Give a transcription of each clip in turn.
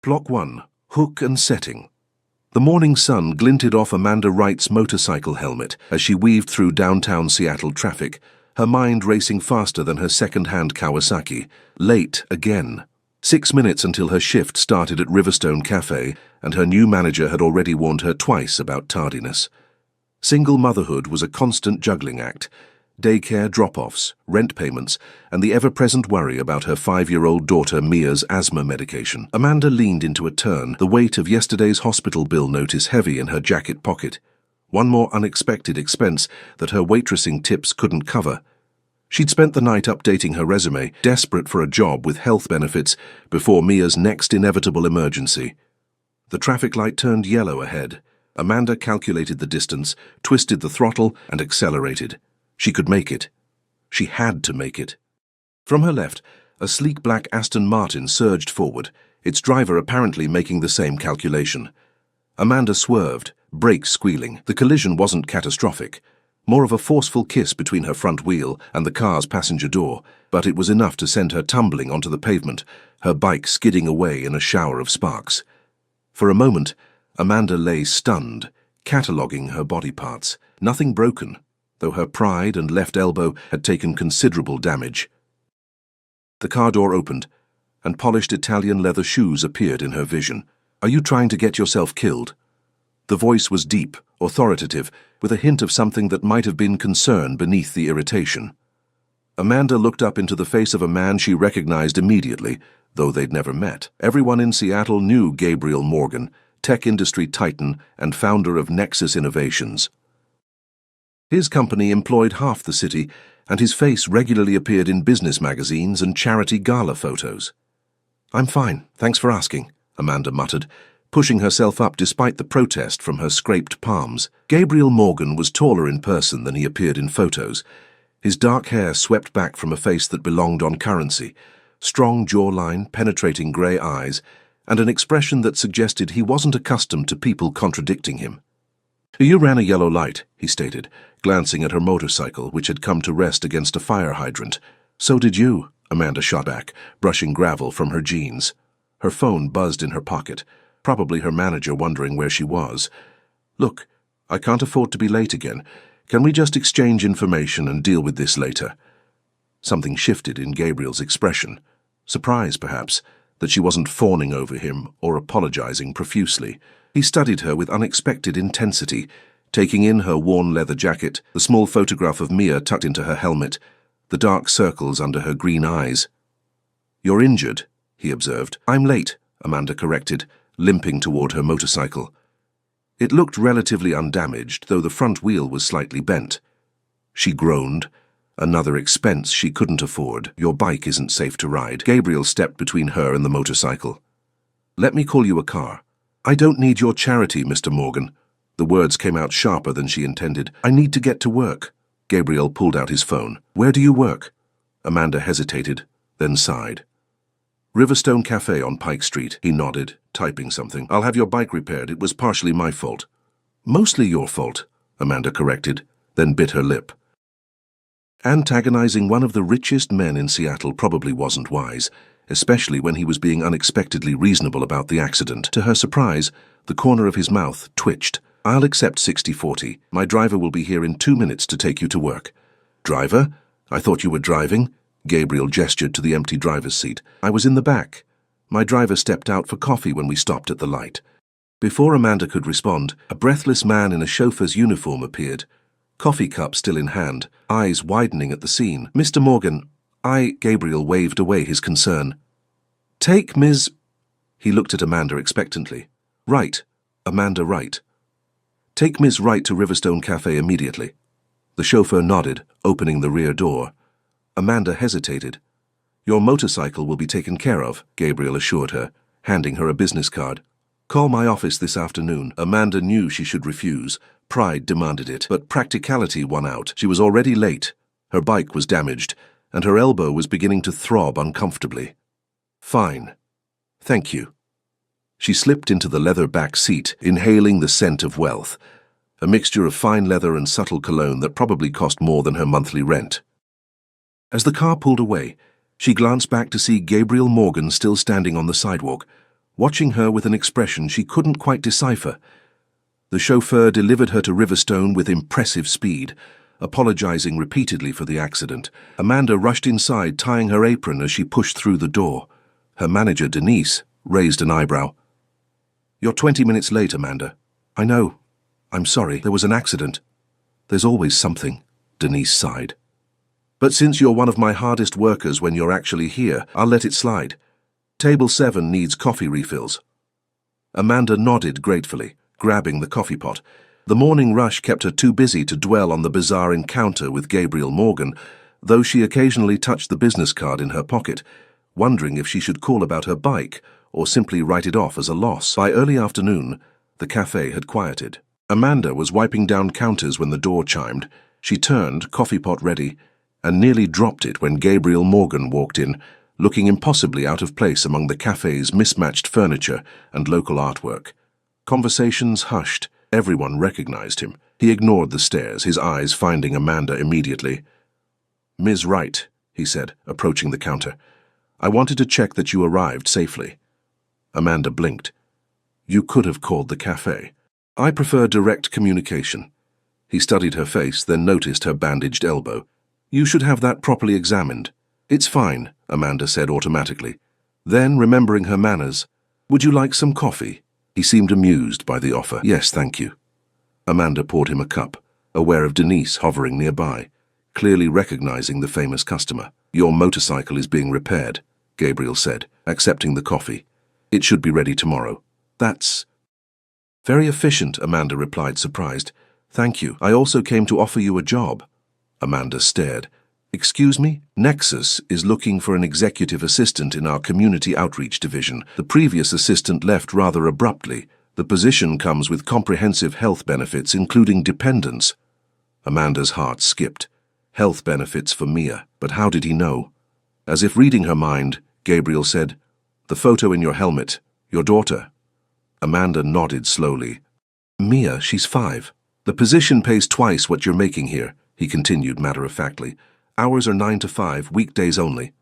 Block 1. Hook and Setting. The morning sun glinted off Amanda Wright's motorcycle helmet as she weaved through downtown Seattle traffic, her mind racing faster than her second-hand Kawasaki. Late again. 6 minutes until her shift started at Riverstone Cafe, and her new manager had already warned her twice about tardiness. Single motherhood was a constant juggling act. Daycare drop-offs, rent payments, and the ever-present worry about her 5-year-old daughter Mia's asthma medication. Amanda leaned into a turn, the weight of yesterday's hospital bill notice heavy in her jacket pocket. One more unexpected expense that her waitressing tips couldn't cover. She'd spent the night updating her resume, desperate for a job with health benefits, before Mia's next inevitable emergency. The traffic light turned yellow ahead. Amanda calculated the distance, twisted the throttle, and accelerated. She could make it. She had to make it. From her left, a sleek black Aston Martin surged forward, its driver apparently making the same calculation. Amanda swerved, brakes squealing. The collision wasn't catastrophic. More of a forceful kiss between her front wheel and the car's passenger door, but it was enough to send her tumbling onto the pavement, her bike skidding away in a shower of sparks. For a moment, Amanda lay stunned, cataloguing her body parts. Nothing broken, though her pride and left elbow had taken considerable damage. The car door opened, and polished Italian leather shoes appeared in her vision. "Are you trying to get yourself killed?" The voice was deep, authoritative, with a hint of something that might have been concern beneath the irritation. Amanda looked up into the face of a man she recognized immediately, though they'd never met. Everyone in Seattle knew Gabriel Morgan, tech industry titan and founder of Nexus Innovations. His company employed half the city, and his face regularly appeared in business magazines and charity gala photos. "I'm fine, thanks for asking," Amanda muttered, pushing herself up despite the protest from her scraped palms. Gabriel Morgan was taller in person than he appeared in photos. His dark hair swept back from a face that belonged on currency, strong jawline, penetrating grey eyes, and an expression that suggested he wasn't accustomed to people contradicting him. "You ran a yellow light," he stated, glancing at her motorcycle, which had come to rest against a fire hydrant. "So did you," Amanda shot back, brushing gravel from her jeans. Her phone buzzed in her pocket, probably her manager wondering where she was. "Look, I can't afford to be late again. Can we just exchange information and deal with this later?" Something shifted in Gabriel's expression. Surprise, perhaps, that she wasn't fawning over him or apologizing profusely. He studied her with unexpected intensity, taking in her worn leather jacket, the small photograph of Mia tucked into her helmet, the dark circles under her green eyes. "You're injured," he observed. "I'm late," Amanda corrected, limping toward her motorcycle. It looked relatively undamaged, though the front wheel was slightly bent. She groaned. Another expense she couldn't afford. "Your bike isn't safe to ride." Gabriel stepped between her and the motorcycle. "Let me call you a car." "I don't need your charity, Mr. Morgan." The words came out sharper than she intended. "I need to get to work." Gabriel pulled out his phone. "Where do you work?" Amanda hesitated, then sighed. "Riverstone Cafe on Pike Street." He nodded, typing something. "I'll have your bike repaired. It was partially my fault." "Mostly your fault," Amanda corrected, then bit her lip. Antagonizing one of the richest men in Seattle probably wasn't wise, especially when he was being unexpectedly reasonable about the accident. To her surprise, the corner of his mouth twitched. "I'll accept 60-40. My driver will be here in 2 minutes to take you to work." "Driver? I thought you were driving." Gabriel gestured to the empty driver's seat. "I was in the back. My driver stepped out for coffee when we stopped at the light." Before Amanda could respond, a breathless man in a chauffeur's uniform appeared, coffee cup still in hand, eyes widening at the scene. "Mr. Morgan, Gabriel waved away his concern. "Take Ms." He looked at Amanda expectantly. "Right, Amanda Wright. Take Ms. Wright to Riverstone Cafe immediately." The chauffeur nodded, opening the rear door. Amanda hesitated. "Your motorcycle will be taken care of," Gabriel assured her, handing her a business card. "Call my office this afternoon." Amanda knew she should refuse. Pride demanded it, but practicality won out. She was already late. Her bike was damaged, and her elbow was beginning to throb uncomfortably. "Fine. Thank you." She slipped into the leather back seat, inhaling the scent of wealth, a mixture of fine leather and subtle cologne that probably cost more than her monthly rent. As the car pulled away, she glanced back to see Gabriel Morgan still standing on the sidewalk, watching her with an expression she couldn't quite decipher. The chauffeur delivered her to Riverstone with impressive speed, apologizing repeatedly for the accident. Amanda rushed inside, tying her apron as she pushed through the door. Her manager, Denise, raised an eyebrow. "You're 20 minutes late, Amanda." "I know. I'm sorry. There was an accident." "There's always something," Denise sighed. "But since you're one of my hardest workers when you're actually here, I'll let it slide. Table 7 needs coffee refills." Amanda nodded gratefully, grabbing the coffee pot. The morning rush kept her too busy to dwell on the bizarre encounter with Gabriel Morgan, though she occasionally touched the business card in her pocket, wondering if she should call about her bike or simply write it off as a loss. By early afternoon, the cafe had quieted. Amanda was wiping down counters when the door chimed. She turned, coffee pot ready, and nearly dropped it when Gabriel Morgan walked in, looking impossibly out of place among the cafe's mismatched furniture and local artwork. Conversations hushed. Everyone recognized him. He ignored the stares, his eyes finding Amanda immediately. "Ms. Wright," he said, approaching the counter. "I wanted to check that you arrived safely." Amanda blinked. "You could have called the cafe. I prefer direct communication." He studied her face, then noticed her bandaged elbow. "You should have that properly examined." "It's fine," Amanda said automatically. Then, remembering her manners, "Would you like some coffee?" He seemed amused by the offer. "Yes, thank you." Amanda poured him a cup, aware of Denise hovering nearby, clearly recognizing the famous customer. "Your motorcycle is being repaired," Gabriel said, accepting the coffee. "It should be ready tomorrow." "That's very efficient," Amanda replied, surprised. "Thank you. I also came to offer you a job." Amanda stared. "Excuse me?" "Nexus is looking for an executive assistant in our community outreach division. The previous assistant left rather abruptly. The position comes with comprehensive health benefits, including dependents." Amanda's heart skipped. Health benefits for Mia, but how did he know? As if reading her mind, Gabriel said, "The photo in your helmet, your daughter." Amanda nodded slowly. "Mia, she's 5. The position pays twice what you're making here," he continued matter-of-factly. "Hours are 9 to 5, weekdays only."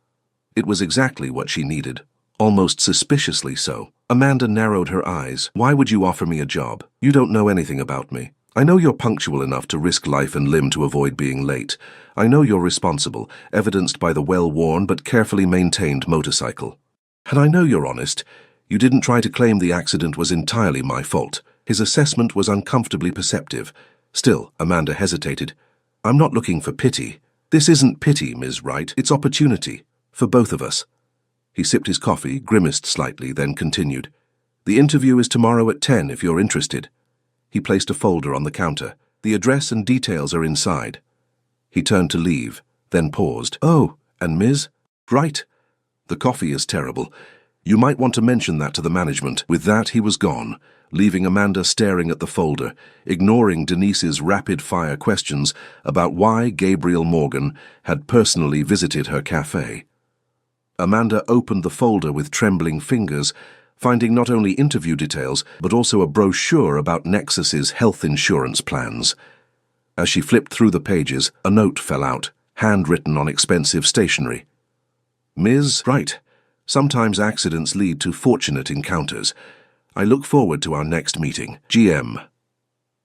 It was exactly what she needed, almost suspiciously so. Amanda narrowed her eyes. "Why would you offer me a job? You don't know anything about me. I know you're punctual enough to risk life and limb to avoid being late. I know you're responsible, evidenced by the well-worn but carefully maintained motorcycle. And I know you're honest. You didn't try to claim the accident was entirely my fault." His assessment was uncomfortably perceptive. Still, Amanda hesitated. "I'm not looking for pity." "This isn't pity, Ms. Wright. It's opportunity. For both of us." He sipped his coffee, grimaced slightly, then continued. "The interview is tomorrow at 10 if you're interested." He placed a folder on the counter. "The address and details are inside." He turned to leave, then paused. "Oh, and Ms. Wright? The coffee is terrible. You might want to mention that to the management." With that, he was gone, leaving Amanda staring at the folder, ignoring Denise's rapid-fire questions about why Gabriel Morgan had personally visited her cafe. Amanda opened the folder with trembling fingers, finding not only interview details, but also a brochure about Nexus's health insurance plans. As she flipped through the pages, a note fell out, handwritten on expensive stationery. "Ms. Wright, sometimes accidents lead to fortunate encounters. I look forward to our next meeting. GM."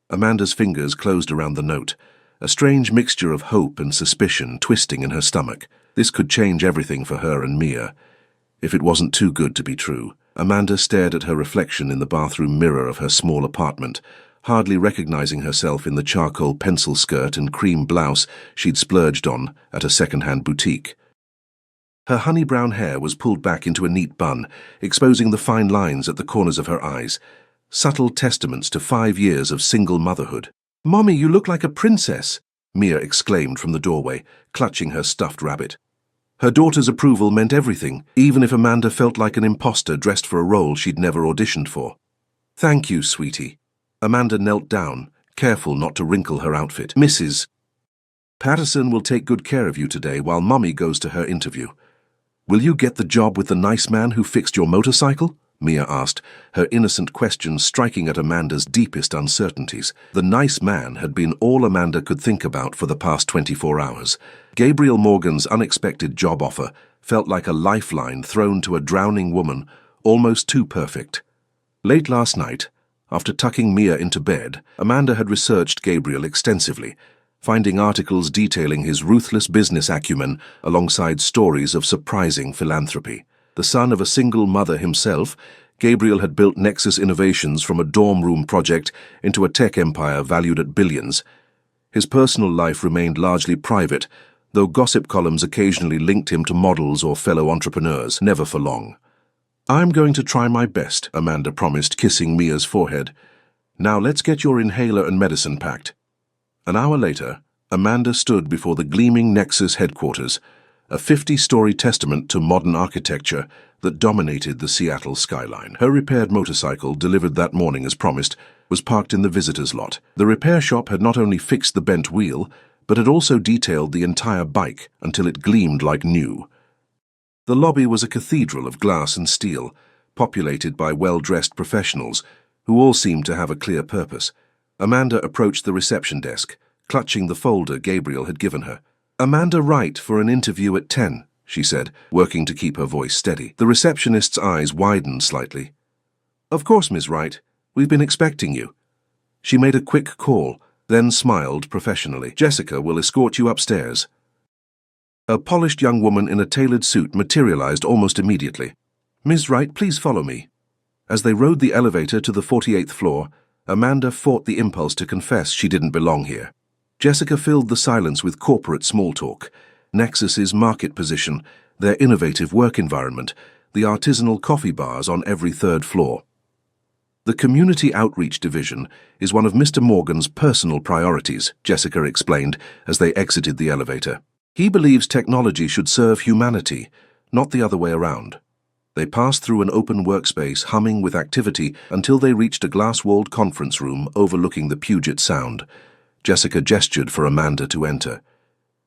Amanda's fingers closed around the note, a strange mixture of hope and suspicion twisting in her stomach. This could change everything for her and Mia, if it wasn't too good to be true. Amanda stared at her reflection in the bathroom mirror of her small apartment, hardly recognizing herself in the charcoal pencil skirt and cream blouse she'd splurged on at a second-hand boutique. Her honey-brown hair was pulled back into a neat bun, exposing the fine lines at the corners of her eyes, subtle testaments to 5 years of single motherhood. "Mommy, you look like a princess," Mia exclaimed from the doorway, clutching her stuffed rabbit. Her daughter's approval meant everything, even if Amanda felt like an imposter dressed for a role she'd never auditioned for. "Thank you, sweetie." Amanda knelt down, careful not to wrinkle her outfit. "Mrs. Patterson will take good care of you today while Mommy goes to her interview." "Will you get the job with the nice man who fixed your motorcycle?" Mia asked, her innocent question striking at Amanda's deepest uncertainties. The nice man had been all Amanda could think about for the past 24 hours. Gabriel Morgan's unexpected job offer felt like a lifeline thrown to a drowning woman almost too perfect. Late last night, after tucking Mia into bed, Amanda had researched Gabriel extensively, finding articles detailing his ruthless business acumen alongside stories of surprising philanthropy. The son of a single mother himself, Gabriel had built Nexus Innovations from a dorm room project into a tech empire valued at billions. His personal life remained largely private, though gossip columns occasionally linked him to models or fellow entrepreneurs, never for long. "I'm going to try my best," Amanda promised, kissing Mia's forehead. "Now let's get your inhaler and medicine packed." An hour later, Amanda stood before the gleaming Nexus headquarters, a 50-story testament to modern architecture that dominated the Seattle skyline. Her repaired motorcycle, delivered that morning as promised, was parked in the visitor's lot. The repair shop had not only fixed the bent wheel, but had also detailed the entire bike until it gleamed like new. The lobby was a cathedral of glass and steel, populated by well-dressed professionals, who all seemed to have a clear purpose. Amanda approached the reception desk, clutching the folder Gabriel had given her. "Amanda Wright for an interview at 10, she said, working to keep her voice steady. The receptionist's eyes widened slightly. "Of course, Miss Wright. We've been expecting you." She made a quick call, then smiled professionally. "Jessica will escort you upstairs." A polished young woman in a tailored suit materialized almost immediately. "Ms. Wright, please follow me." As they rode the elevator to the 48th floor, Amanda fought the impulse to confess she didn't belong here. Jessica filled the silence with corporate small talk, Nexus's market position, their innovative work environment, the artisanal coffee bars on every third floor. "The Community Outreach Division is one of Mr. Morgan's personal priorities," Jessica explained as they exited the elevator. "He believes technology should serve humanity, not the other way around." They passed through an open workspace humming with activity until they reached a glass-walled conference room overlooking the Puget Sound. Jessica gestured for Amanda to enter.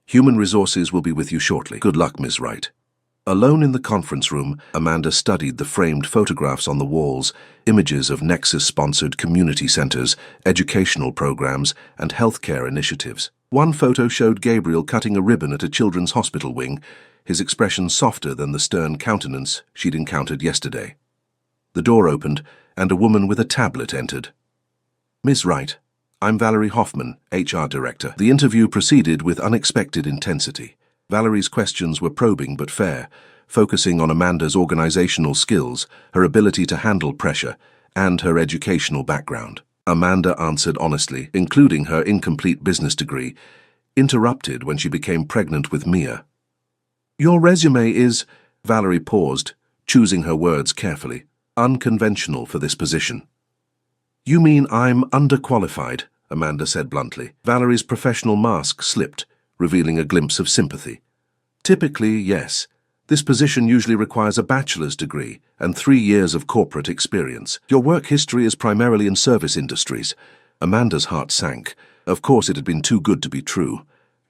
"Human Resources will be with you shortly. Good luck, Ms. Wright." Alone in the conference room, Amanda studied the framed photographs on the walls, images of Nexus-sponsored community centers, educational programs, and healthcare initiatives. One photo showed Gabriel cutting a ribbon at a children's hospital wing, his expression softer than the stern countenance she'd encountered yesterday. The door opened, and a woman with a tablet entered. "Ms. Wright, I'm Valerie Hoffman, HR Director." The interview proceeded with unexpected intensity. Valerie's questions were probing but fair, focusing on Amanda's organizational skills, her ability to handle pressure, and her educational background. Amanda answered honestly, including her incomplete business degree, interrupted when she became pregnant with Mia. "Your resume is—" Valerie paused, choosing her words carefully, "unconventional for this position." "You mean I'm underqualified," Amanda said bluntly. Valerie's professional mask slipped, revealing a glimpse of sympathy. "Typically, yes. This position usually requires a bachelor's degree and 3 years of corporate experience. Your work history is primarily in service industries." Amanda's heart sank. Of course it had been too good to be true.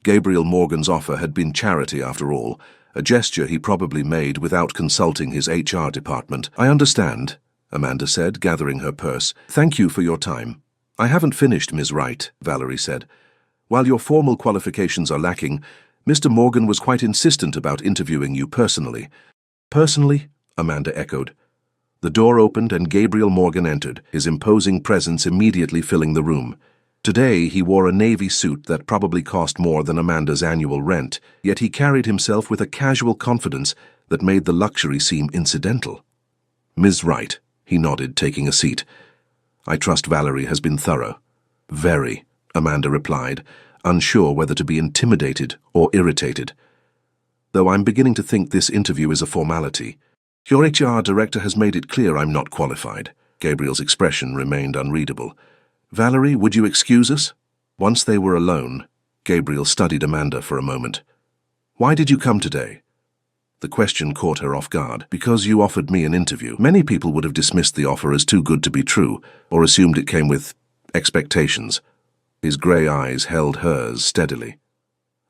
Gabriel Morgan's offer had been charity after all, a gesture he probably made without consulting his HR department. "I understand," Amanda said, gathering her purse. "Thank you for your time." "I haven't finished, Ms. Wright," Valerie said. "While your formal qualifications are lacking, Mr. Morgan was quite insistent about interviewing you personally." "Personally?" Amanda echoed. The door opened and Gabriel Morgan entered, his imposing presence immediately filling the room. Today he wore a navy suit that probably cost more than Amanda's annual rent, yet he carried himself with a casual confidence that made the luxury seem incidental. "Ms. Wright," he nodded, taking a seat. "I trust Valerie has been thorough." "Very," Amanda replied, unsure whether to be intimidated or irritated. "Though I'm beginning to think this interview is a formality. Your HR director has made it clear I'm not qualified." Gabriel's expression remained unreadable. "Valerie, would you excuse us?" Once they were alone, Gabriel studied Amanda for a moment. "Why did you come today?" The question caught her off guard. "Because you offered me an interview." Many people would have dismissed the offer as too good to be true, or assumed it came with expectations. His grey eyes held hers steadily.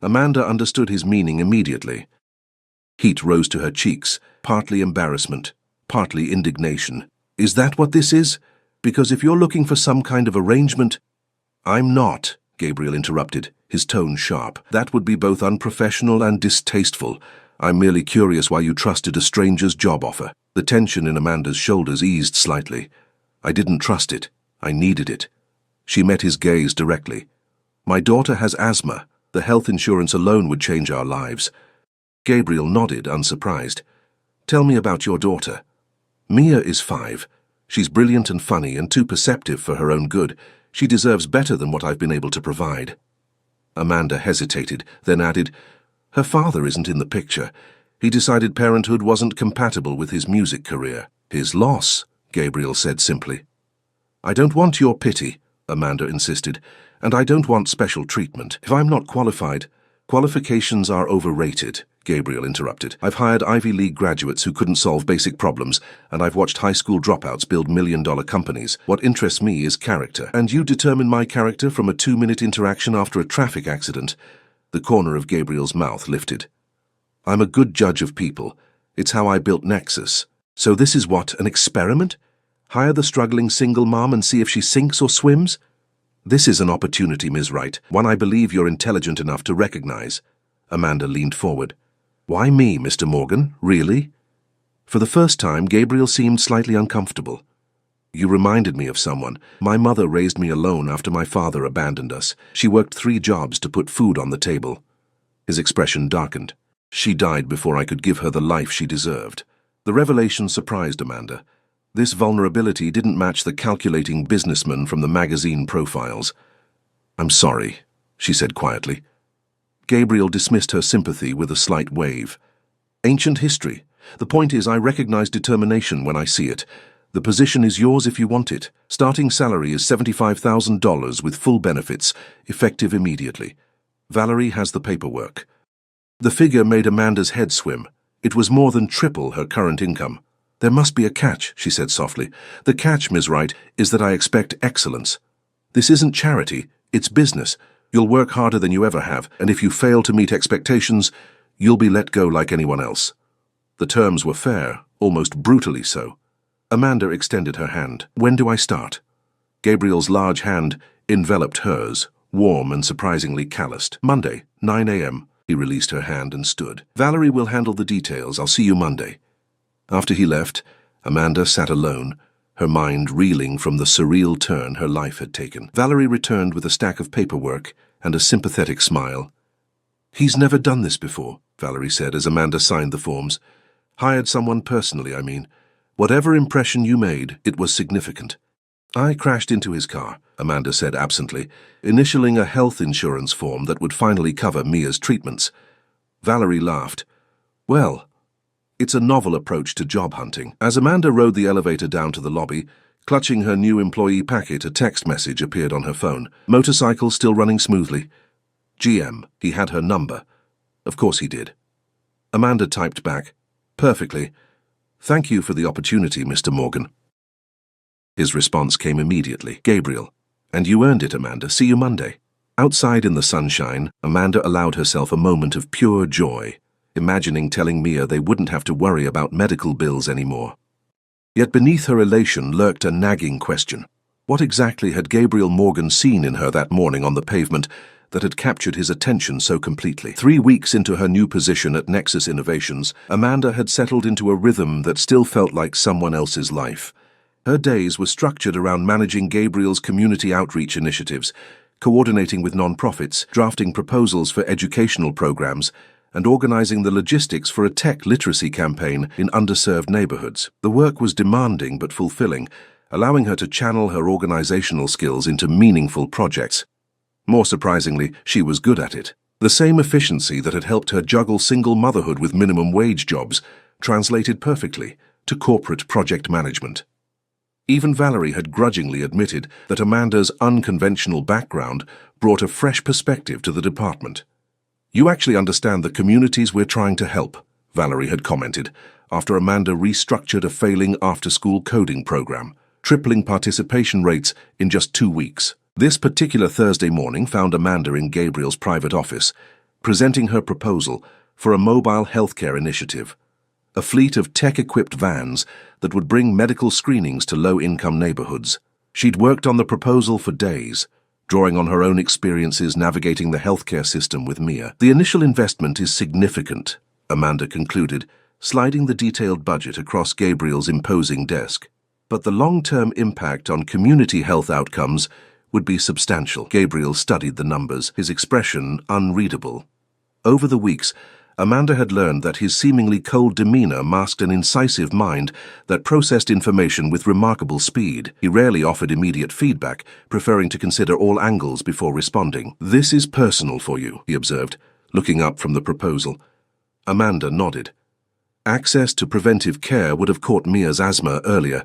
Amanda understood his meaning immediately. Heat rose to her cheeks, partly embarrassment, partly indignation. "Is that what this is? Because if you're looking for some kind of arrangement—" "I'm not," Gabriel interrupted, his tone sharp. "That would be both unprofessional and distasteful. I'm merely curious why you trusted a stranger's job offer." The tension in Amanda's shoulders eased slightly. I didn't trust it. I needed it. She met his gaze directly. My daughter has asthma. The health insurance alone would change our lives. Gabriel nodded, unsurprised. Tell me about your daughter. Mia is 5. She's brilliant and funny and too perceptive for her own good. She deserves better than what I've been able to provide. Amanda hesitated, then added, Her father isn't in the picture. He decided parenthood wasn't compatible with his music career. His loss, Gabriel said simply. I don't want your pity, Amanda insisted, and I don't want special treatment. If I'm not qualified, qualifications are overrated, Gabriel interrupted. I've hired Ivy League graduates who couldn't solve basic problems, and I've watched high school dropouts build million-dollar companies. What interests me is character. And you determine my character from a 2-minute interaction after a traffic accident. The corner of Gabriel's mouth lifted. I'm a good judge of people. It's how I built Nexus. So this is what, an experiment? Hire the struggling single mom and see if she sinks or swims? This is an opportunity, Ms. Wright, one I believe you're intelligent enough to recognize. Amanda leaned forward. Why me, Mr. Morgan? Really? For the first time, Gabriel seemed slightly uncomfortable. You reminded me of someone. My mother raised me alone after my father abandoned us. She worked 3 jobs to put food on the table. His expression darkened. She died before I could give her the life she deserved. The revelation surprised Amanda. This vulnerability didn't match the calculating businessman from the magazine profiles. I'm sorry, she said quietly. Gabriel dismissed her sympathy with a slight wave. Ancient history. The point is, I recognize determination when I see it. The position is yours if you want it. Starting salary is $75,000 with full benefits, effective immediately. Valerie has the paperwork. The figure made Amanda's head swim. It was more than triple her current income. There must be a catch, she said softly. The catch, Ms. Wright, is that I expect excellence. This isn't charity, it's business. You'll work harder than you ever have, and if you fail to meet expectations, you'll be let go like anyone else. The terms were fair, almost brutally so. Amanda extended her hand. When do I start? Gabriel's large hand enveloped hers, warm and surprisingly calloused. Monday, 9 a.m. He released her hand and stood. Valerie will handle the details. I'll see you Monday. After he left, Amanda sat alone, her mind reeling from the surreal turn her life had taken. Valerie returned with a stack of paperwork and a sympathetic smile. He's never done this before, Valerie said as Amanda signed the forms. Hired someone personally, I mean. Whatever impression you made, it was significant. I crashed into his car, Amanda said absently, initialing a health insurance form that would finally cover Mia's treatments. Valerie laughed. Well, it's a novel approach to job hunting. As Amanda rode the elevator down to the lobby, clutching her new employee packet, a text message appeared on her phone. Motorcycle still running smoothly. GM, he had her number. Of course he did. Amanda typed back, Perfectly. Thank you for the opportunity, Mr. Morgan. His response came immediately. Gabriel. And you earned it, Amanda. See you Monday. Outside in the sunshine, Amanda allowed herself a moment of pure joy, imagining telling Mia they wouldn't have to worry about medical bills anymore. Yet beneath her elation lurked a nagging question. What exactly had Gabriel Morgan seen in her that morning on the pavement that had captured his attention so completely? 3 weeks into her new position at Nexus Innovations, Amanda had settled into a rhythm that still felt like someone else's life. Her days were structured around managing Gabriel's community outreach initiatives, coordinating with nonprofits, drafting proposals for educational programs, and organizing the logistics for a tech literacy campaign in underserved neighborhoods. The work was demanding but fulfilling, allowing her to channel her organizational skills into meaningful projects. More surprisingly, she was good at it. The same efficiency that had helped her juggle single motherhood with minimum wage jobs translated perfectly to corporate project management. Even Valerie had grudgingly admitted that Amanda's unconventional background brought a fresh perspective to the department. You actually understand the communities we're trying to help, Valerie had commented, after Amanda restructured a failing after-school coding program, tripling participation rates in just 2 weeks. This particular Thursday morning found Amanda in Gabriel's private office, presenting her proposal for a mobile healthcare initiative, a fleet of tech-equipped vans that would bring medical screenings to low-income neighborhoods. She'd worked on the proposal for days, drawing on her own experiences navigating the healthcare system with Mia. The initial investment is significant, Amanda concluded, sliding the detailed budget across Gabriel's imposing desk. But the long-term impact on community health outcomes would be substantial. Gabriel studied the numbers, his expression unreadable. Over the weeks, Amanda had learned that his seemingly cold demeanor masked an incisive mind that processed information with remarkable speed. He rarely offered immediate feedback, preferring to consider all angles before responding. "This is personal for you," he observed, looking up from the proposal. Amanda nodded. Access to preventive care would have caught Mia's asthma earlier,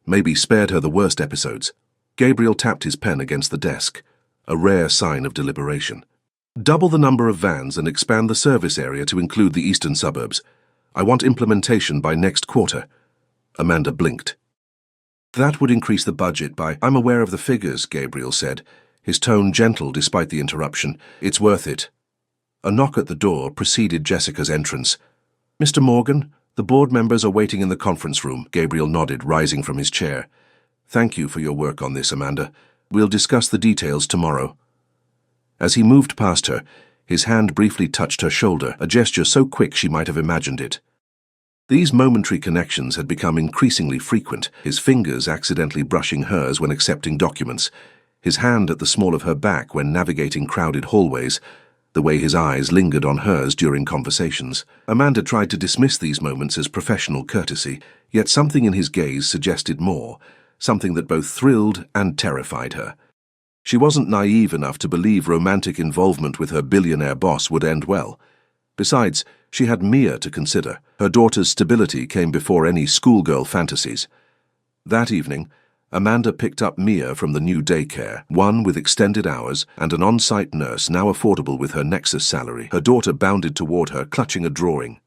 maybe spared her the worst episodes. Gabriel tapped his pen against the desk, a rare sign of deliberation. "Double the number of vans and expand the service area to include the eastern suburbs. I want implementation by next quarter." Amanda blinked. "That would increase the budget by—" "I'm aware of the figures," Gabriel said, his tone gentle despite the interruption. "It's worth it." A knock at the door preceded Jessica's entrance. "Mr. Morgan, the board members are waiting in the conference room." Gabriel nodded, rising from his chair. "Thank you for your work on this, Amanda. We'll discuss the details tomorrow." As he moved past her, his hand briefly touched her shoulder, a gesture so quick she might have imagined it. These momentary connections had become increasingly frequent, his fingers accidentally brushing hers when accepting documents, his hand at the small of her back when navigating crowded hallways, the way his eyes lingered on hers during conversations. Amanda tried to dismiss these moments as professional courtesy, yet something in his gaze suggested more, something that both thrilled and terrified her. She wasn't naive enough to believe romantic involvement with her billionaire boss would end well. Besides, she had Mia to consider. Her daughter's stability came before any schoolgirl fantasies. That evening, Amanda picked up Mia from the new daycare, one with extended hours and an on-site nurse now affordable with her Nexus salary. Her daughter bounded toward her, clutching a drawing.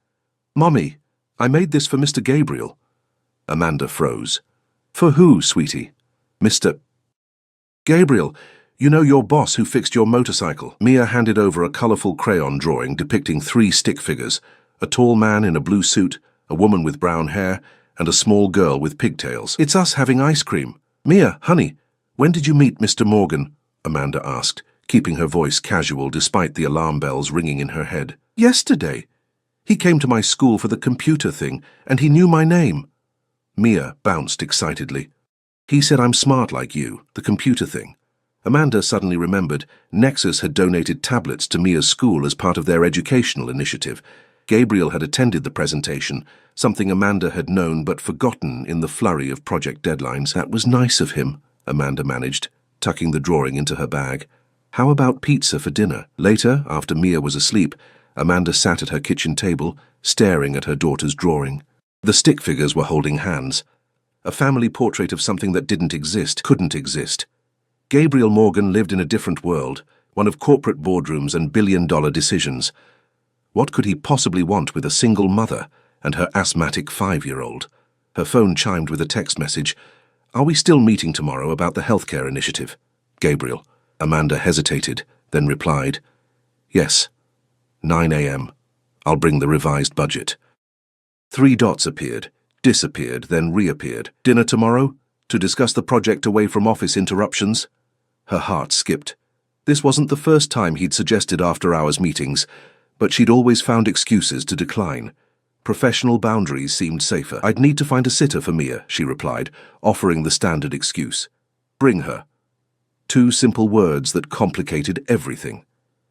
"Mommy, I made this for Mr. Gabriel." Amanda froze. "For who, sweetie?" "Mr. Gabriel, you know, your boss who fixed your motorcycle." Mia handed over a colorful crayon drawing depicting 3 stick figures, a tall man in a blue suit, a woman with brown hair, and a small girl with pigtails. "It's us having ice cream." "Mia, honey, when did you meet Mr. Morgan?" Amanda asked, keeping her voice casual despite the alarm bells ringing in her head. "Yesterday. He came to my school for the computer thing, and he knew my name." Mia bounced excitedly. "He said I'm smart like you, the computer thing." Amanda suddenly remembered Nexus had donated tablets to Mia's school as part of their educational initiative. Gabriel had attended the presentation, something Amanda had known but forgotten in the flurry of project deadlines. "That was nice of him," Amanda managed, tucking the drawing into her bag. "How about pizza for dinner?" Later, after Mia was asleep, Amanda sat at her kitchen table, staring at her daughter's drawing. The stick figures were holding hands. A family portrait of something that didn't exist, couldn't exist. Gabriel Morgan lived in a different world, one of corporate boardrooms and billion-dollar decisions. What could he possibly want with a single mother and her asthmatic 5-year-old? Her phone chimed with a text message. "Are we still meeting tomorrow about the healthcare initiative?" "Gabriel." Amanda hesitated, then replied, "Yes. 9 a.m. I'll bring the revised budget." 3 dots appeared, disappeared, then reappeared. "Dinner tomorrow? To discuss the project away from office interruptions?" Her heart skipped. This wasn't the first time he'd suggested after-hours meetings, but she'd always found excuses to decline. Professional boundaries seemed safer. "I'd need to find a sitter for Mia," she replied, offering the standard excuse. "Bring her." 2 simple words that complicated everything.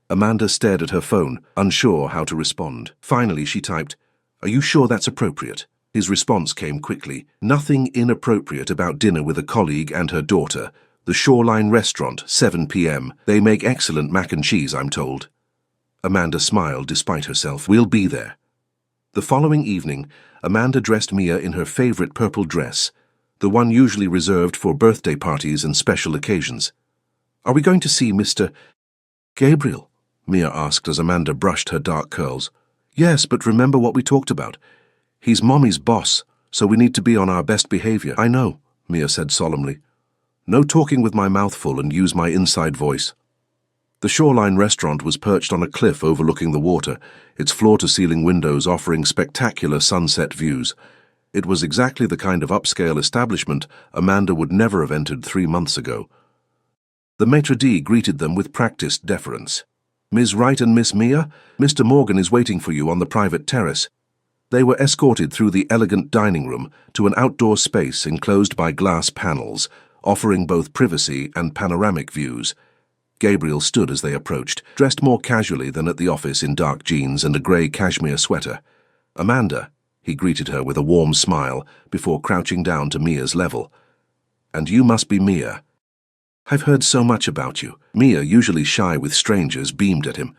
Amanda stared at her phone, unsure how to respond. Finally, she typed, "Are you sure that's appropriate?" His response came quickly. "Nothing inappropriate about dinner with a colleague and her daughter. The Shoreline Restaurant, 7 p.m. They make excellent mac and cheese, I'm told." Amanda smiled despite herself. "We'll be there." The following evening, Amanda dressed Mia in her favorite purple dress, the one usually reserved for birthday parties and special occasions. "Are we going to see Mr. Gabriel?" Mia asked as Amanda brushed her dark curls. "Yes, but remember what we talked about. He's Mommy's boss, so we need to be on our best behavior." "I know," Mia said solemnly. "No talking with my mouth full and use my inside voice." The Shoreline Restaurant was perched on a cliff overlooking the water, its floor-to-ceiling windows offering spectacular sunset views. It was exactly the kind of upscale establishment Amanda would never have entered 3 months ago. The maitre d' greeted them with practiced deference. "Ms. Wright and Miss Mia, Mr. Morgan is waiting for you on the private terrace." They were escorted through the elegant dining room to an outdoor space enclosed by glass panels, offering both privacy and panoramic views. Gabriel stood as they approached, dressed more casually than at the office in dark jeans and a grey cashmere sweater. "Amanda," he greeted her with a warm smile before crouching down to Mia's level. "And you must be Mia. I've heard so much about you." Mia, usually shy with strangers, beamed at him.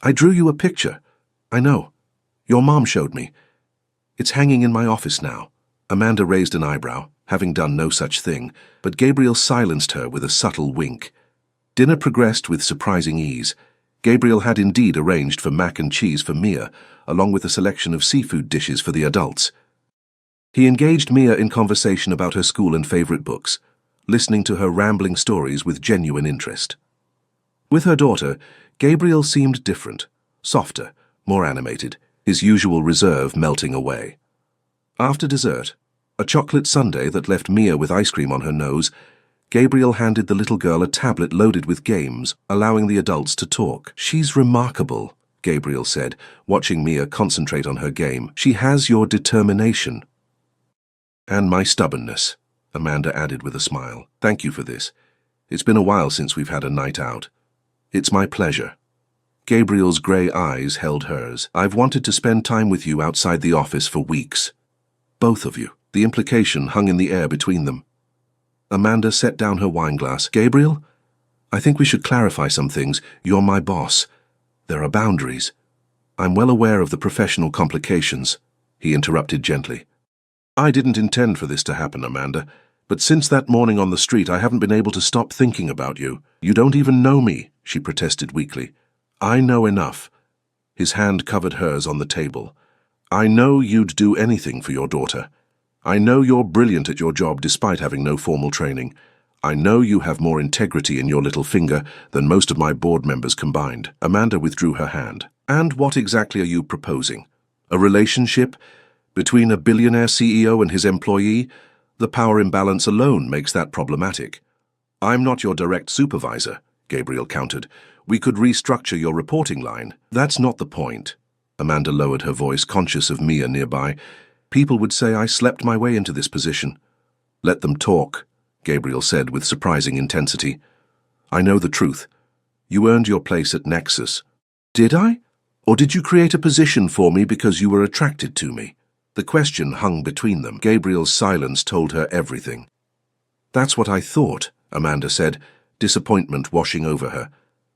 "I drew you a picture. I know. Your mom showed me. It's hanging in my office now." Amanda raised an eyebrow, having done no such thing, but Gabriel silenced her with a subtle wink. Dinner progressed with surprising ease. Gabriel had indeed arranged for mac and cheese for Mia, along with a selection of seafood dishes for the adults. He engaged Mia in conversation about her school and favorite books, listening to her rambling stories with genuine interest. With her daughter, Gabriel seemed different, softer, more animated, his usual reserve melting away. After dessert, a chocolate sundae that left Mia with ice cream on her nose, Gabriel handed the little girl a tablet loaded with games, allowing the adults to talk. "She's remarkable," Gabriel said, watching Mia concentrate on her game. "She has your determination." "And my stubbornness," Amanda added with a smile. "Thank you for this. It's been a while since we've had a night out." "It's my pleasure." Gabriel's grey eyes held hers. "I've wanted to spend time with you outside the office for weeks. Both of you." The implication hung in the air between them. Amanda set down her wineglass. "Gabriel, I think we should clarify some things. You're my boss. There are boundaries." "I'm well aware of the professional complications," he interrupted gently. "I didn't intend for this to happen, Amanda, but since that morning on the street I haven't been able to stop thinking about you. You don't even know me," she protested weakly. "I know enough." His hand covered hers on the table. "I know you'd do anything for your daughter. I know you're brilliant at your job despite having no formal training. I know you have more integrity in your little finger than most of my board members combined." Amanda withdrew her hand. "And what exactly are you proposing? A relationship between a billionaire CEO and his employee? The power imbalance alone makes that problematic." "I'm not your direct supervisor," Gabriel countered. "We could restructure your reporting line." "That's not the point." Amanda lowered her voice, conscious of Mia nearby. "People would say I slept my way into this position." "Let them talk," Gabriel said with surprising intensity. "I know the truth. You earned your place at Nexus." "Did I? Or did you create a position for me because you were attracted to me?" The question hung between them. Gabriel's silence told her everything. "That's what I thought," Amanda said, disappointment washing over her.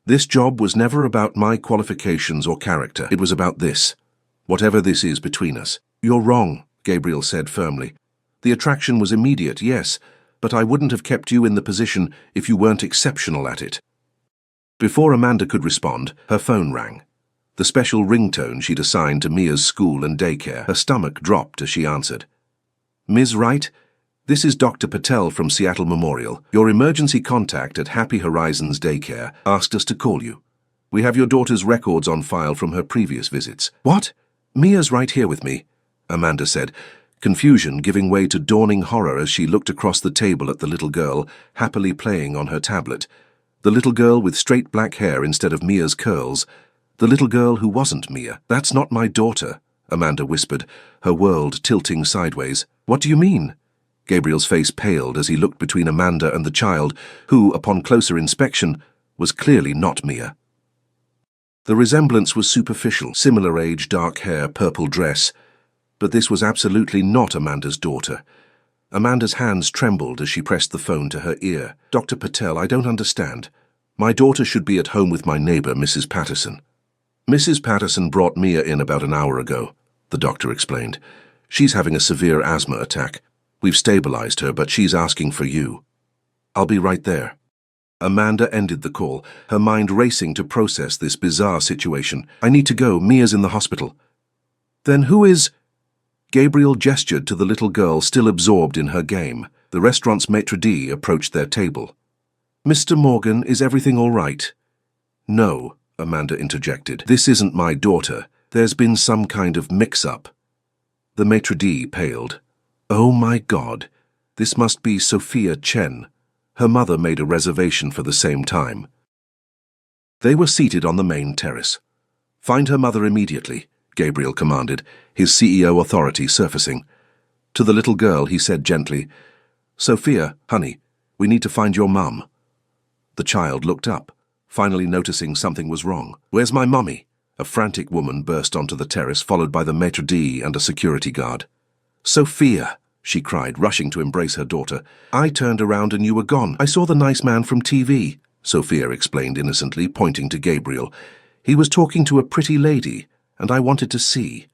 "This job was never about my qualifications or character. It was about this. Whatever this is between us." "You're wrong," Gabriel said firmly. "The attraction was immediate, yes, but I wouldn't have kept you in the position if you weren't exceptional at it." Before Amanda could respond, her phone rang. The special ringtone she'd assigned to Mia's school and daycare. Her stomach dropped as she answered. "Ms. Wright, this is Dr. Patel from Seattle Memorial. Your emergency contact at Happy Horizons Daycare asked us to call you. We have your daughter's records on file from her previous visits." "What? Mia's right here with me," Amanda said, confusion giving way to dawning horror as she looked across the table at the little girl happily playing on her tablet. The little girl with straight black hair instead of Mia's curls. The little girl who wasn't Mia. "That's not my daughter," Amanda whispered, her world tilting sideways. "What do you mean?" Gabriel's face paled as he looked between Amanda and the child, who, upon closer inspection, was clearly not Mia. The resemblance was superficial, similar age, dark hair, purple dress, but this was absolutely not Amanda's daughter. Amanda's hands trembled as she pressed the phone to her ear. "Dr. Patel, I don't understand. My daughter should be at home with my neighbor, Mrs. Patterson." "Mrs. Patterson brought Mia in about an hour ago," the doctor explained. "She's having a severe asthma attack. We've stabilized her, but she's asking for you." "I'll be right there." Amanda ended the call, her mind racing to process this bizarre situation. "I need to go. Mia's in the hospital." "Then who is—" Gabriel gestured to the little girl still absorbed in her game. The restaurant's maitre d' approached their table. "Mr. Morgan, is everything all right?" "No," Amanda interjected. "This isn't my daughter. There's been some kind of mix-up." The maitre d' paled. "Oh my God, this must be Sophia Chen. Her mother made a reservation for the same time." They were seated on the main terrace. "Find her mother immediately," Gabriel commanded, his CEO authority surfacing. To the little girl, he said gently, "Sophia, honey, we need to find your mum." The child looked up, finally noticing something was wrong. "Where's my mummy?" A frantic woman burst onto the terrace, followed by the maitre d' and a security guard. "Sophia!" she cried, rushing to embrace her daughter. "I turned around and you were gone. I saw the nice man from TV," Sophia explained innocently, pointing to Gabriel. "He was talking to a pretty lady, and I wanted to see."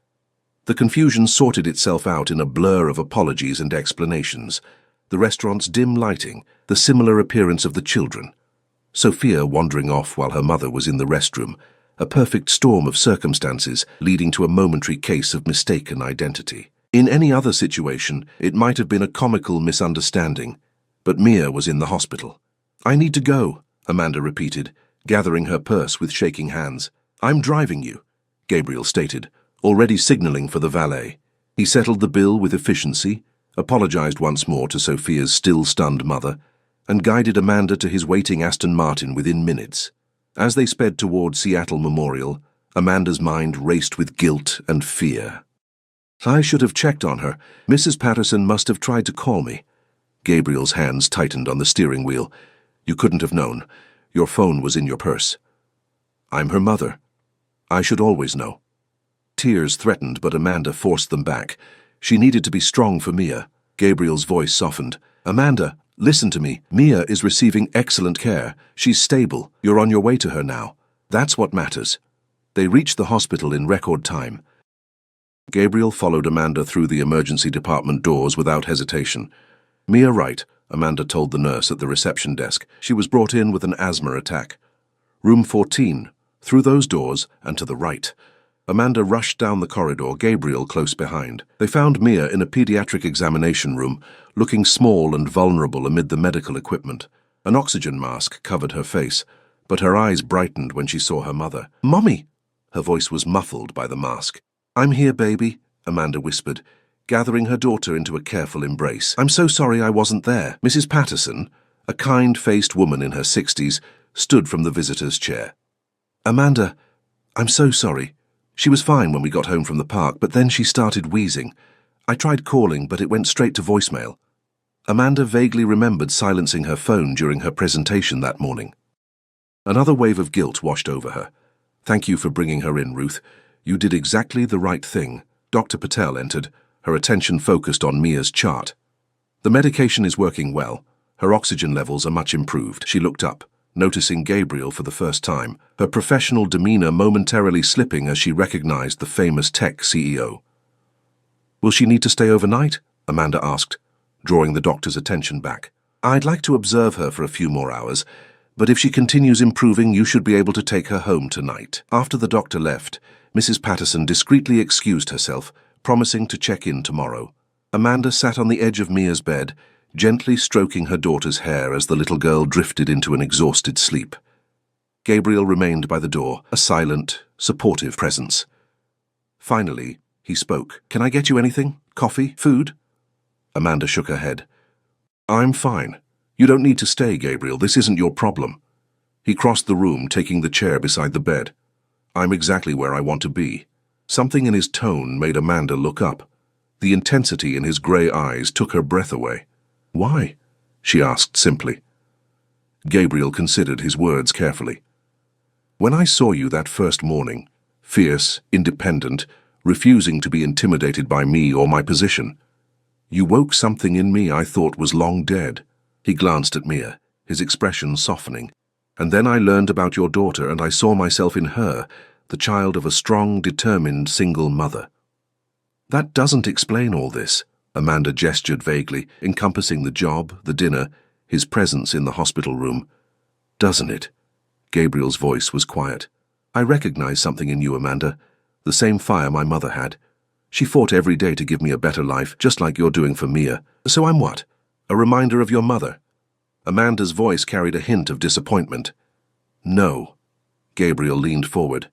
The confusion sorted itself out in a blur of apologies and explanations. The restaurant's dim lighting, the similar appearance of the children. Sophia wandering off while her mother was in the restroom. A perfect storm of circumstances leading to a momentary case of mistaken identity. In any other situation, it might have been a comical misunderstanding, but Mia was in the hospital. "I need to go," Amanda repeated, gathering her purse with shaking hands. "I'm driving you," Gabriel stated, already signaling for the valet. He settled the bill with efficiency, apologized once more to Sophia's still-stunned mother, and guided Amanda to his waiting Aston Martin within minutes. As they sped toward Seattle Memorial, Amanda's mind raced with guilt and fear. "I should have checked on her. Mrs. Patterson must have tried to call me." Gabriel's hands tightened on the steering wheel. "You couldn't have known. Your phone was in your purse." "I'm her mother. I should always know." Tears threatened, but Amanda forced them back. She needed to be strong for Mia. Gabriel's voice softened. "Amanda, listen to me. Mia is receiving excellent care. She's stable. You're on your way to her now. That's what matters." They reached the hospital in record time. Gabriel followed Amanda through the emergency department doors without hesitation. "Mia Wright," Amanda told the nurse at the reception desk. She was brought in with an asthma attack. "Room 14, through those doors and to the right." Amanda rushed down the corridor, Gabriel close behind. They found Mia in a pediatric examination room, looking small and vulnerable amid the medical equipment. An oxygen mask covered her face, but her eyes brightened when she saw her mother. "Mommy!" Her voice was muffled by the mask. "I'm here, baby," Amanda whispered, gathering her daughter into a careful embrace. "I'm so sorry I wasn't there." Mrs. Patterson, a kind-faced woman in her 60s, stood from the visitor's chair. "Amanda, I'm so sorry. She was fine when we got home from the park, but then she started wheezing. I tried calling, but it went straight to voicemail." Amanda vaguely remembered silencing her phone during her presentation that morning. Another wave of guilt washed over her. "Thank you for bringing her in, Ruth. You did exactly the right thing." Dr. Patel entered, her attention focused on Mia's chart. "The medication is working well. Her oxygen levels are much improved." She looked up, noticing Gabriel for the first time, her professional demeanor momentarily slipping as she recognized the famous tech CEO. "Will she need to stay overnight?" Amanda asked, drawing the doctor's attention back. "I'd like to observe her for a few more hours, but if she continues improving, you should be able to take her home tonight." After the doctor left, Mrs. Patterson discreetly excused herself, promising to check in tomorrow. Amanda sat on the edge of Mia's bed, gently stroking her daughter's hair as the little girl drifted into an exhausted sleep. Gabriel remained by the door, a silent, supportive presence. Finally, he spoke. "Can I get you anything? Coffee? Food?" Amanda shook her head. "I'm fine. You don't need to stay, Gabriel. This isn't your problem." He crossed the room, taking the chair beside the bed. "I'm exactly where I want to be." Something in his tone made Amanda look up. The intensity in his grey eyes took her breath away. "Why?" she asked simply. Gabriel considered his words carefully. "When I saw you that first morning, fierce, independent, refusing to be intimidated by me or my position, you woke something in me I thought was long dead." He glanced at Mia, his expression softening. "And then I learned about your daughter, and I saw myself in her, the child of a strong, determined single mother." "That doesn't explain all this," Amanda gestured vaguely, encompassing the job, the dinner, his presence in the hospital room. "Doesn't it?" Gabriel's voice was quiet. "I recognize something in you, Amanda. The same fire my mother had. She fought every day to give me a better life, just like you're doing for Mia. So I'm what? A reminder of your mother?" Amanda's voice carried a hint of disappointment. "No." Gabriel leaned forward.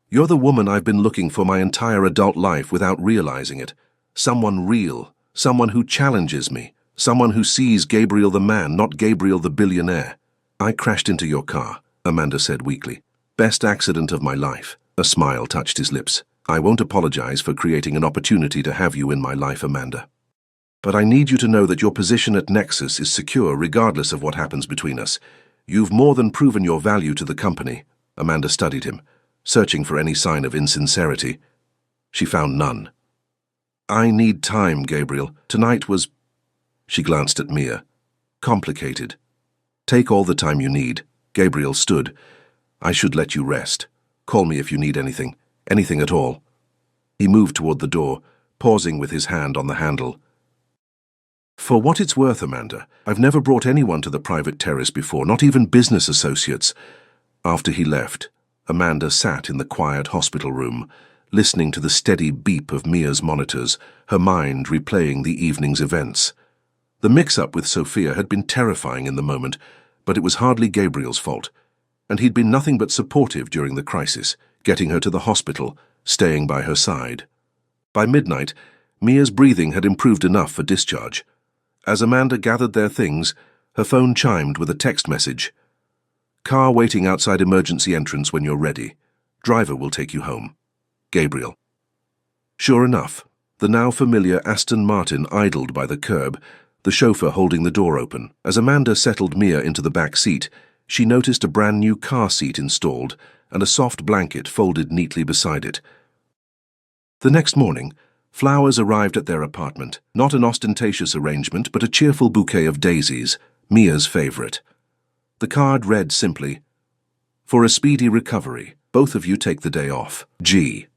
"You're the woman I've been looking for my entire adult life without realizing it. Someone real. Someone who challenges me. Someone who sees Gabriel the man, not Gabriel the billionaire." "I crashed into your car," Amanda said weakly. "Best accident of my life." A smile touched his lips. I won't apologize for creating an opportunity to have you in my life, Amanda. But I need you to know that your position at Nexus is secure regardless of what happens between us. You've more than proven your value to the company. Amanda studied him, searching for any sign of insincerity. She found none. I need time, Gabriel. Tonight was... She glanced at Mia. Complicated. Take all the time you need. Gabriel stood. I should let you rest. Call me if you need anything. Anything at all. He moved toward the door, pausing with his hand on the handle. For what it's worth, Amanda, I've never brought anyone to the private terrace before, not even business associates. After he left, Amanda sat in the quiet hospital room, listening to the steady beep of Mia's monitors, her mind replaying the evening's events. The mix-up with Sophia had been terrifying in the moment, but it was hardly Gabriel's fault, and he'd been nothing but supportive during the crisis, getting her to the hospital, staying by her side. By midnight, Mia's breathing had improved enough for discharge. As Amanda gathered their things, her phone chimed with a text message. Car waiting outside emergency entrance when you're ready. Driver will take you home. Gabriel. Sure enough, the now familiar Aston Martin idled by the curb, the chauffeur holding the door open. As Amanda settled Mia into the back seat, she noticed a brand new car seat installed and a soft blanket folded neatly beside it. The next morning, flowers arrived at their apartment, not an ostentatious arrangement, but a cheerful bouquet of daisies, Mia's favorite. The card read simply, "For a speedy recovery, both of you take the day off. G."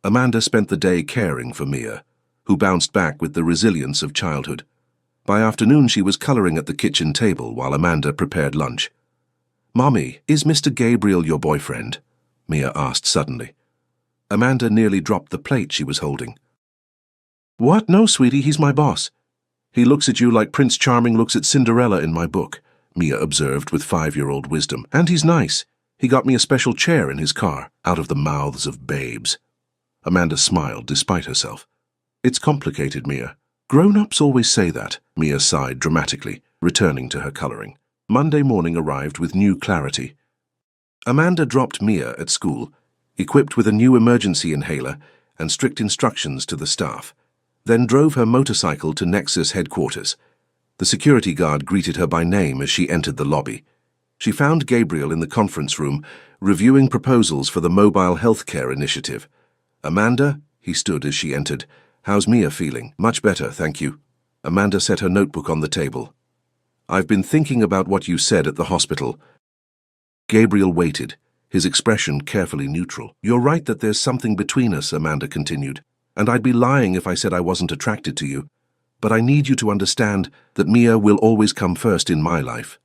Amanda spent the day caring for Mia, who bounced back with the resilience of childhood. By afternoon, she was coloring at the kitchen table while Amanda prepared lunch. "Mommy, is Mr. Gabriel your boyfriend?" Mia asked suddenly. Amanda nearly dropped the plate she was holding. "What? No, sweetie, he's my boss. He looks at you like Prince Charming looks at Cinderella in my book," Mia observed with 5-year-old wisdom. "And he's nice. He got me a special chair in his car, out of the mouths of babes." Amanda smiled despite herself. "It's complicated, Mia. Grown-ups always say that," Mia sighed dramatically, returning to her coloring. Monday morning arrived with new clarity. Amanda dropped Mia at school, equipped with a new emergency inhaler and strict instructions to the staff, then drove her motorcycle to Nexus headquarters. The security guard greeted her by name as she entered the lobby. She found Gabriel in the conference room, reviewing proposals for the mobile healthcare initiative. "Amanda," he stood as she entered, "how's Mia feeling?" "Much better, thank you." Amanda set her notebook on the table. "I've been thinking about what you said at the hospital." Gabriel waited, his expression carefully neutral. "You're right that there's something between us," Amanda continued, "and I'd be lying if I said I wasn't attracted to you. But I need you to understand that Mia will always come first in my life."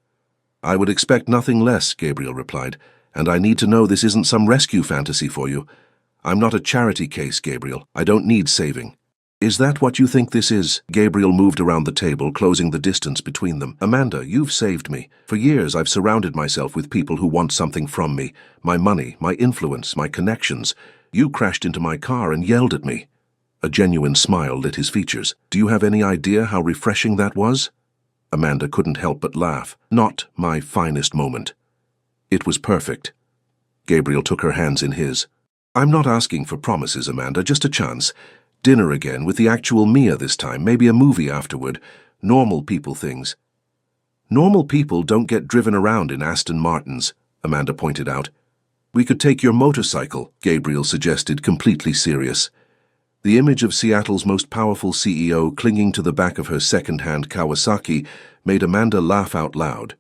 "I would expect nothing less," Gabriel replied, "and I need to know this isn't some rescue fantasy for you. I'm not a charity case, Gabriel. I don't need saving." "Is that what you think this is?" Gabriel moved around the table, closing the distance between them. "Amanda, you've saved me. For years I've surrounded myself with people who want something from me. My money, my influence, my connections. You crashed into my car and yelled at me." A genuine smile lit his features. "Do you have any idea how refreshing that was?" Amanda couldn't help but laugh. "Not my finest moment." "It was perfect." Gabriel took her hands in his. "I'm not asking for promises, Amanda, just a chance. Dinner again, with the actual Mia this time, maybe a movie afterward. Normal people things." "Normal people don't get driven around in Aston Martins," Amanda pointed out. "We could take your motorcycle," Gabriel suggested, completely serious. The image of Seattle's most powerful CEO clinging to the back of her second-hand Kawasaki made Amanda laugh out loud.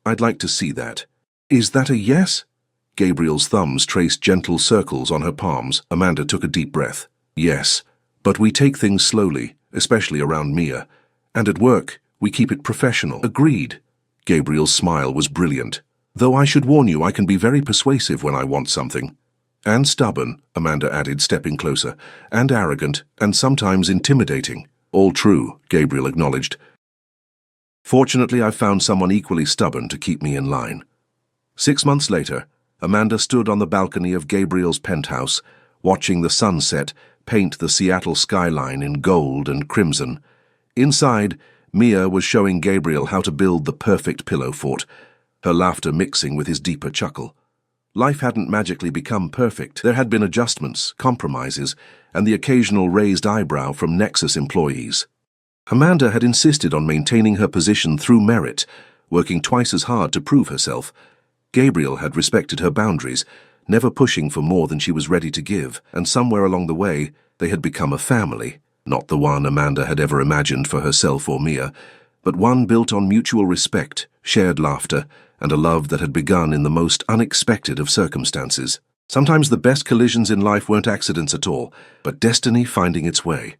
"I'd like to see that." "Is that a yes?" Gabriel's thumbs traced gentle circles on her palms. Amanda took a deep breath. "Yes, but we take things slowly, especially around Mia. And at work, we keep it professional." "Agreed." Gabriel's smile was brilliant. "Though I should warn you, I can be very persuasive when I want something." "And stubborn," Amanda added, stepping closer. "And arrogant, and sometimes intimidating." "All true," Gabriel acknowledged. "Fortunately, I've found someone equally stubborn to keep me in line." 6 months later, Amanda stood on the balcony of Gabriel's penthouse, watching the sunset paint the Seattle skyline in gold and crimson. Inside, Mia was showing Gabriel how to build the perfect pillow fort, her laughter mixing with his deeper chuckle. Life hadn't magically become perfect. There had been adjustments, compromises, and the occasional raised eyebrow from Nexus employees. Amanda had insisted on maintaining her position through merit, working twice as hard to prove herself. Gabriel had respected her boundaries, never pushing for more than she was ready to give, and somewhere along the way, they had become a family, not the one Amanda had ever imagined for herself or Mia, but one built on mutual respect, shared laughter, and a love that had begun in the most unexpected of circumstances. Sometimes the best collisions in life weren't accidents at all, but destiny finding its way.